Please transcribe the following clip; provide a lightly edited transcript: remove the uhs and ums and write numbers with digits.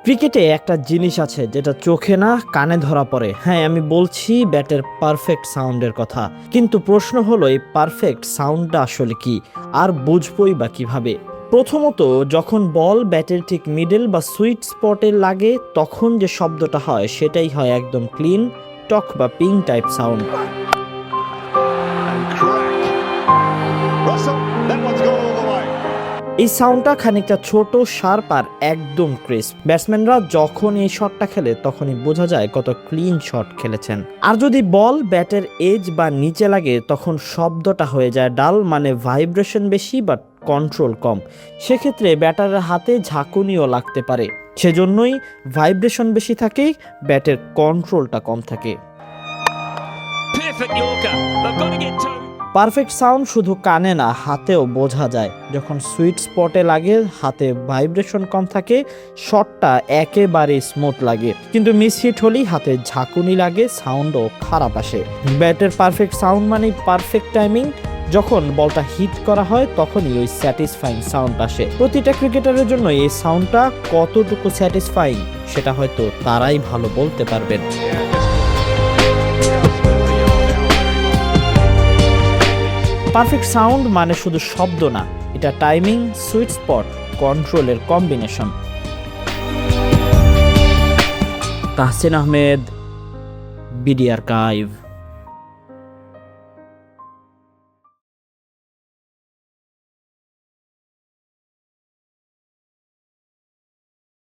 ক্রিকেটে একটা জিনিস আছে যেটা চোখে না কানে ধরা পড়ে। হ্যাঁ, আমি বলছি ব্যাটের পারফেক্ট সাউন্ডের কথা। কিন্তু প্রশ্ন হলো এই পারফেক্ট সাউন্ডটা আসলে কি, আর বুঝবই বা কিভাবে? প্রথমত, যখন বল ব্যাটের ঠিক মিডল বা সুইট স্পটে লাগে তখন যে শব্দটা হয় সেটাই হয় একদম ক্লিন, টক বা পিং টাইপ সাউন্ড। এই সাউন্ডটা খানিকটা ছোট, শার্প আর একদম ক্রিস্প। ব্যাটসম্যানরা যখন এই শটটা খেলে তখনই বোঝা যায় কত ক্লিন শট খেলেছেন। আর যদি বল ব্যাটের এজ বা নিচে লাগে তখন শব্দটা হয়ে যায় ডাল, মানে ভাইব্রেশন বেশি বাট কন্ট্রোল কম। সেক্ষেত্রে ব্যাটারের হাতে ঝাঁকুনিও লাগতে পারে। সেজন্যই ভাইব্রেশন বেশি থাকে, ব্যাটের কন্ট্রোলটা কম থাকে। পারফেক্ট সাউন্ড শুধু কানে না, হাতেও বোঝা যায়। যখন সুইট স্পটে লাগে হাতে ভাইব্রেশন কম থাকে, শটটা একেবারে স্মুথ লাগে। কিন্তু মিস হিট হলেই হাতে ঝাঁকুনি লাগে, সাউন্ডও খারাপ আসে। ব্যাটের পারফেক্ট সাউন্ড মানে পারফেক্ট টাইমিং। যখন বলটা হিট করা হয় তখনই ওই স্যাটিসফাইং সাউন্ড আসে। প্রতিটা ক্রিকেটারের জন্য এই সাউন্ডটা কতটুকু স্যাটিসফাইং সেটা হয়তো তারাই ভালো বলতে পারবেন। পারফেক্ট সাউন্ড মানে শুধু শব্দ না, এটা টাইমিং, সুইট স্পট, কন্ট্রোলের combination. Tahsin Ahmed, BD archive.